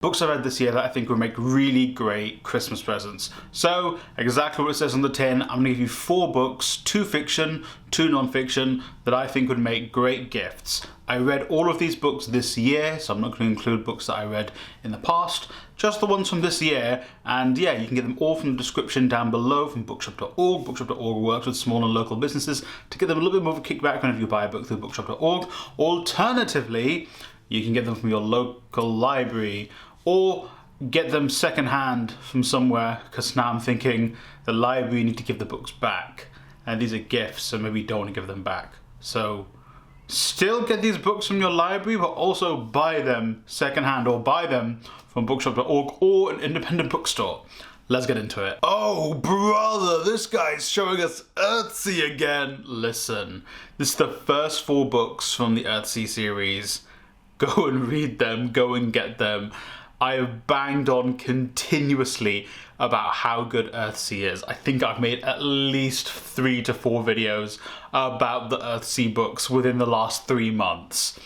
Books I read this year that I think would make really great Christmas presents. So, exactly what it says on the tin, I'm going to give you 4 books, 2 fiction, 2 non-fiction, that I think would make great gifts. I read all of these books this year, so I'm not going to include books that I read in the past, just the ones from this year, and yeah, you can get them all from the description down below from bookshop.org. Bookshop.org works with small and local businesses to get them a little bit more of a kickback whenever you buy a book through bookshop.org. Alternatively, you can get them from your local library, or get them secondhand from somewhere, because now I'm thinking the library need to give the books back, and these are gifts, so maybe you don't want to give them back. So still get these books from your library, but also buy them secondhand, or buy them from bookshop.org or an independent bookstore. Let's get into it. Oh brother, this guy's showing us Earthsea again. Listen, this is the first 4 books from the Earthsea series. Go and read them, go and get them. I have banged on continuously about how good Earthsea is. I think I've made at least 3 to 4 videos about the Earthsea books within the last 3 months.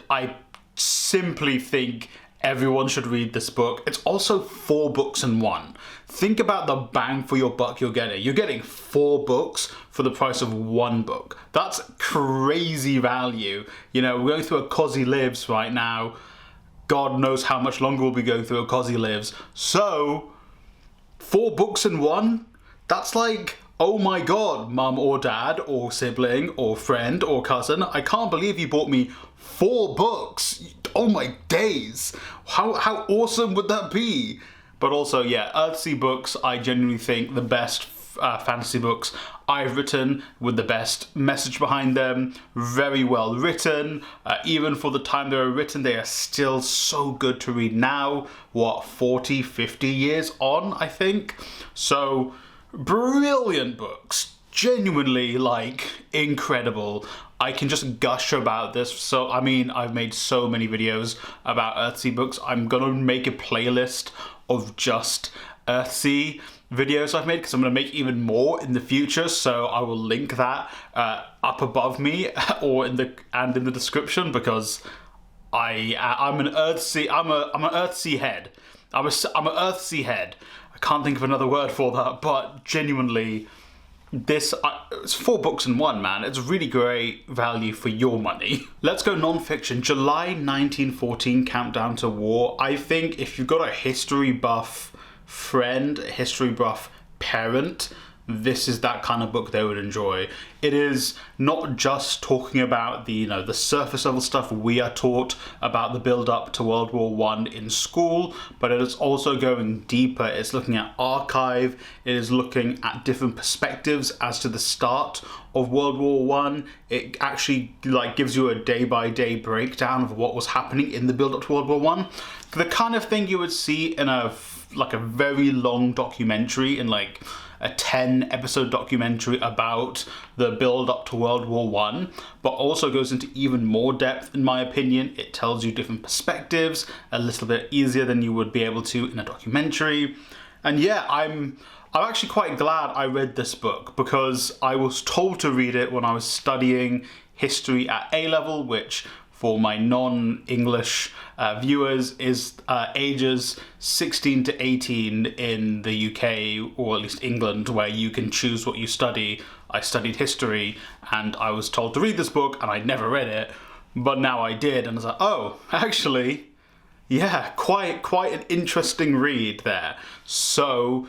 I simply think everyone should read this book. It's also 4 books in one. Think about the bang for your buck you're getting. You're getting 4 books for the price of 1 book. That's crazy value. You know, we're going through a Cozy Lives right now. God knows how much longer we'll be going through a Cozy Lives. So, 4 books in one? That's like, oh my god, mum or dad or sibling or friend or cousin, I can't believe you bought me 4 books. Oh my days. How awesome would that be? But also, yeah, Earthsea books, I genuinely think the best fantasy books I've written, with the best message behind them, very well written. Even for the time they were written, they are still so good to read now. What, 40, 50 years on, I think? So, brilliant books. Genuinely, like, incredible. I can just gush about this. So, I mean, I've made so many videos about Earthsea books. I'm gonna make a playlist of just Earthsea videos I've made, because I'm going to make even more in the future, so I will link that up above me or in the description, because I'm an Earthsea head. I'm an Earthsea head. I can't think of another word for that, but genuinely, it's 4 books in one, man. It's really great value for your money. Let's go non-fiction. July 1914, Countdown to War. I think if you've got a history buff friend, a history buff parent, this is that kind of book they would enjoy. It is not just talking about the surface level stuff we are taught about the build up to World War I in school, but it is also going deeper. It's looking at archive, it is looking at different perspectives as to the start of World War I. It actually gives you a day-by-day breakdown of what was happening in the build up to World War I. The kind of thing you would see in a very long documentary, in like a 10-episode documentary about the build up to World War I, but also goes into even more depth, in my opinion. It tells you different perspectives a little bit easier than you would be able to in a documentary. And yeah, I'm actually quite glad I read this book, because I was told to read it when I was studying history at A-level, which for my non-English viewers is ages 16 to 18 in the UK, or at least England, where you can choose what you study. I studied history, and I was told to read this book, and I never read it, but now I did, and I was like, oh, actually, yeah, quite an interesting read there. So,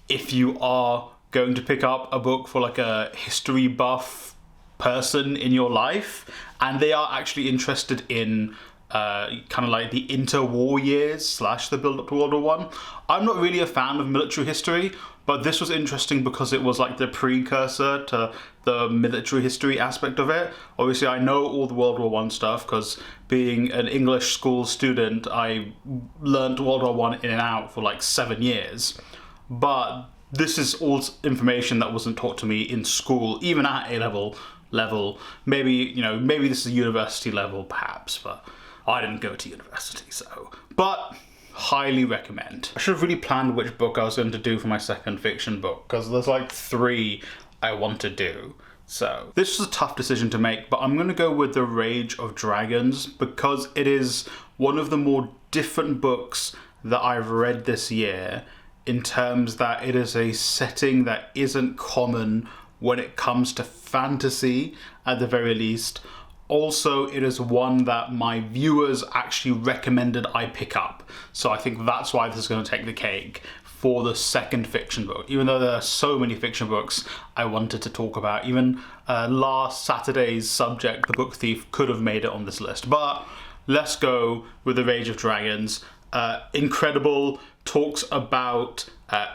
if you are going to pick up a book for like a history buff person in your life, and they are actually interested in kind of like the interwar years / the build up to World War I. I'm not really a fan of military history, but this was interesting because it was like the precursor to the military history aspect of it. Obviously, I know all the World War I stuff, because being an English school student, I learned World War I in and out for like 7 years. But this is all information that wasn't taught to me in school, even at A-level. Maybe this is university level perhaps, but I didn't go to university, so. But highly recommend. I should have really planned which book I was going to do for my second fiction book, because there's like 3 I want to do. So this was a tough decision to make, but I'm going to go with The Rage of Dragons, because it is one of the more different books that I've read this year in terms that it is a setting that isn't common when it comes to fantasy, at the very least. Also, it is one that my viewers actually recommended I pick up. So I think that's why this is going to take the cake for the second fiction book. Even though there are so many fiction books I wanted to talk about. Even last Saturday's subject, The Book Thief, could have made it on this list. But let's go with The Rage of Dragons. Incredible, talks about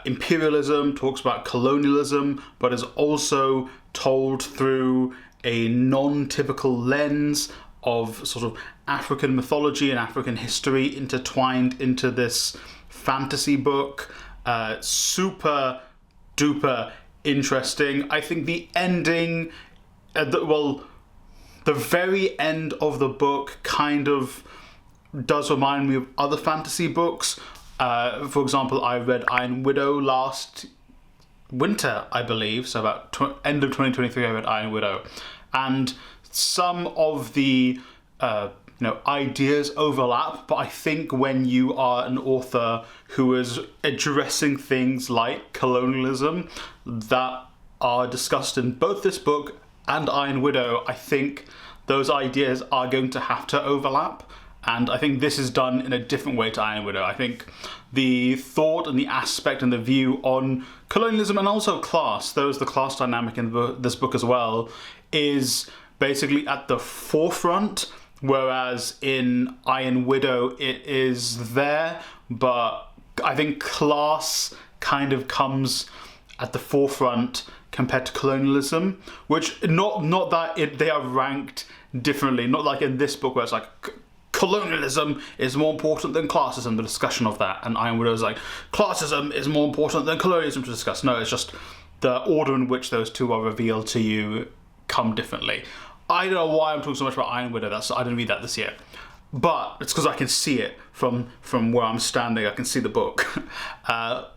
imperialism, talks about colonialism, but is also told through a non-typical lens of sort of African mythology and African history intertwined into this fantasy book. Super duper interesting. I think the ending, the very end of the book kind of does remind me of other fantasy books. For example, I read Iron Widow last winter, I believe, so about end of 2023 I read Iron Widow, and some of the ideas overlap, but I think when you are an author who is addressing things like colonialism that are discussed in both this book and Iron Widow, I think those ideas are going to have to overlap. And I think this is done in a different way to Iron Widow. I think the thought and the aspect and the view on colonialism and also class, there's the class dynamic in this book as well, is basically at the forefront, whereas in Iron Widow it is there, but I think class kind of comes at the forefront compared to colonialism, which not that they are ranked differently, not like in this book where it's like colonialism is more important than classism, the discussion of that, and Iron Widow is like, classism is more important than colonialism to discuss. No, it's just the order in which those two are revealed to you come differently. I don't know why I'm talking so much about Iron Widow, I didn't read that this year, but it's because I can see it from where I'm standing. I can see the book.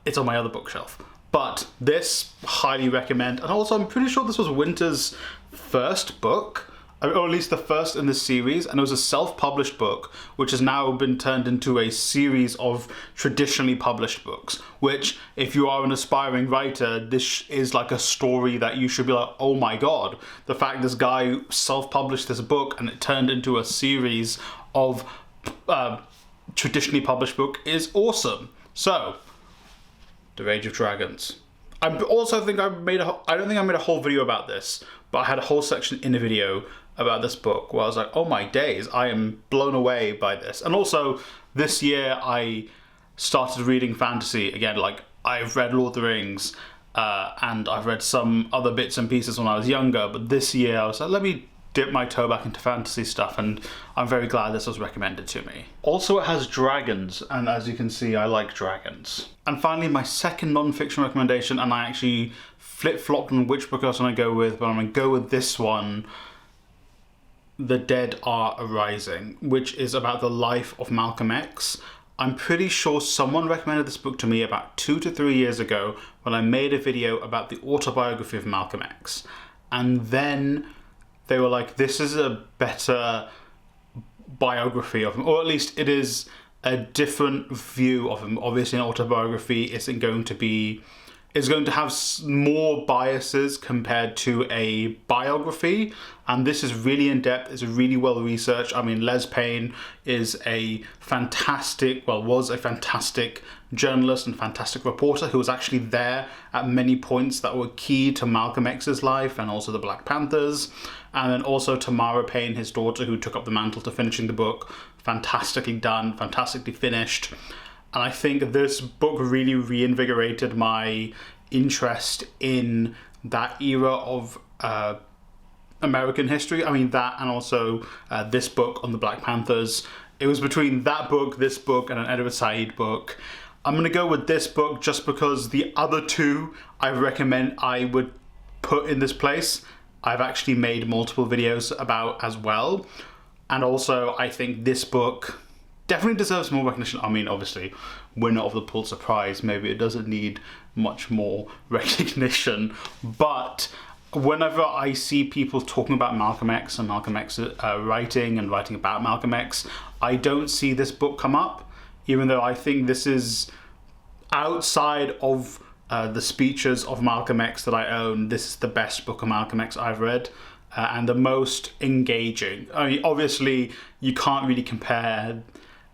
It's on my other bookshelf. But this, highly recommend, and also I'm pretty sure this was Winter's first book, or at least the first in this series, and it was a self-published book which has now been turned into a series of traditionally published books, which, if you are an aspiring writer, this is like a story that you should be like, oh my god, the fact this guy self-published this book and it turned into a series of traditionally published book is awesome. So, The Rage of Dragons. I also think I don't think I made a whole video about this, but I had a whole section in a video about this book where I was like, oh my days, I am blown away by this. And also, this year I started reading fantasy again. Like, I've read Lord of the Rings, and I've read some other bits and pieces when I was younger, but this year I was like, let me dip my toe back into fantasy stuff, and I'm very glad this was recommended to me. Also, it has dragons, and as you can see, I like dragons. And finally, my second non-fiction recommendation, and I actually flip-flopped on which book I was going to go with, but I'm going to go with this one, The Dead Are Arising, which is about the life of Malcolm X. I'm pretty sure someone recommended this book to me about 2 to 3 years ago when I made a video about the autobiography of Malcolm X. And then they were like, this is a better biography of him, or at least it is a different view of him. Obviously, an autobiography isn't going to be, is going to have more biases compared to a biography, and this is really in-depth, it's really well researched. I mean, Les Payne is a fantastic, well, was a fantastic journalist and fantastic reporter who was actually there at many points that were key to Malcolm X's life and also the Black Panthers. And then also Tamara Payne, his daughter, who took up the mantle to finishing the book. Fantastically done, fantastically finished. And I think this book really reinvigorated my interest in that era of American history. I mean, that and also this book on the Black Panthers. It was between that book, this book, and an Edward Said book. I'm going to go with this book just because the other two I recommend I would put in this place, I've actually made multiple videos about as well. And also, I think this book definitely deserves more recognition. I mean, obviously, winner of the Pulitzer Prize, maybe it doesn't need much more recognition, but whenever I see people talking about Malcolm X and Malcolm X writing about Malcolm X, I don't see this book come up. even though I think this is outside of the speeches of Malcolm X that I own, this is the best book of Malcolm X I've read, and the most engaging. I mean, obviously, you can't really compare,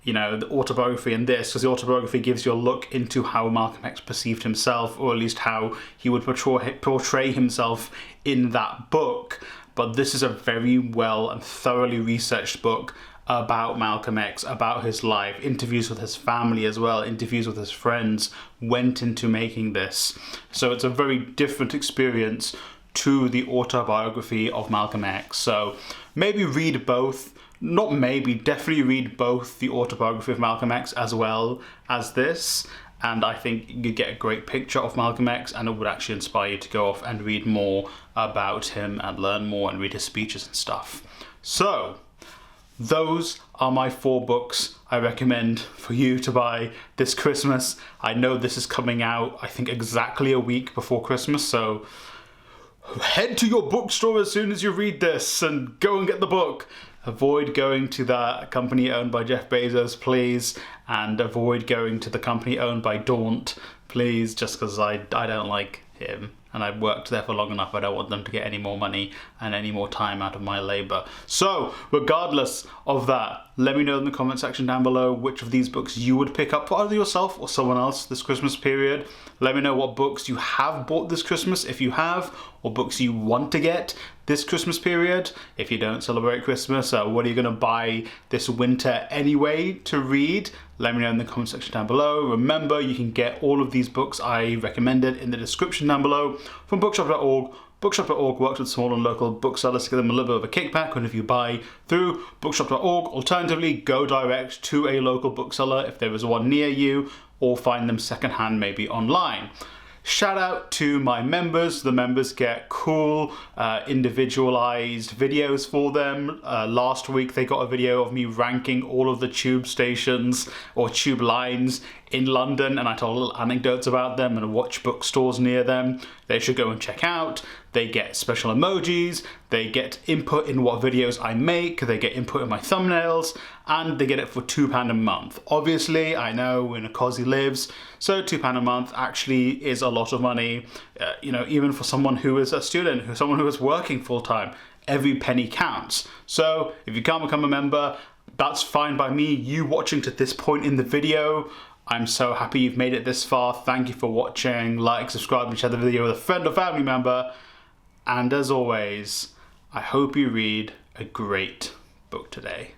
you know, the autobiography and this, because the autobiography gives you a look into how Malcolm X perceived himself, or at least how he would portray himself in that book. But this is a very well and thoroughly researched book about Malcolm X, about his life, interviews with his family as well, interviews with his friends went into making this. So it's a very different experience to the autobiography of Malcolm X. So maybe read both, not maybe, definitely read both the autobiography of Malcolm X as well as this, and I think you get a great picture of Malcolm X, and it would actually inspire you to go off and read more about him and learn more and read his speeches and stuff. So those are my 4 books I recommend for you to buy this Christmas. I know this is coming out, I think, exactly a week before Christmas, so head to your bookstore as soon as you read this and go and get the book. Avoid going to that company owned by Jeff Bezos, please, and avoid going to the company owned by Daunt, please, just because I don't like him. And I've worked there for long enough. I don't want them to get any more money and any more time out of my labor. So, regardless of that, let me know in the comment section down below which of these books you would pick up for either yourself or someone else this Christmas period. Let me know what books you have bought this Christmas, if you have, or books you want to get this Christmas period. If you don't celebrate Christmas, what are you going to buy this winter anyway to read? Let me know in the comment section down below. Remember, you can get all of these books I recommended in the description down below from bookshop.org. Bookshop.org works with small and local booksellers to give them a little bit of a kickback whenever you buy through bookshop.org. Alternatively, go direct to a local bookseller if there is one near you, or find them secondhand, maybe online. Shout out to my members. The members get cool, individualized videos for them. Last week they got a video of me ranking all of the tube stations or tube lines in London, and I told little anecdotes about them and watch bookstores near them. They should go and check out. They get special emojis, they get input in what videos I make, they get input in my thumbnails, and they get it for £2 a month. Obviously, I know we're in a cosy lives, so £2 a month actually is a lot of money, you know, even for someone who is a student, or someone who is working full-time. Every penny counts. So if you can't become a member, that's fine by me. You watching to this point in the video, I'm so happy you've made it this far. Thank you for watching. Like, subscribe, and share the video with a friend or family member. And as always, I hope you read a great book today.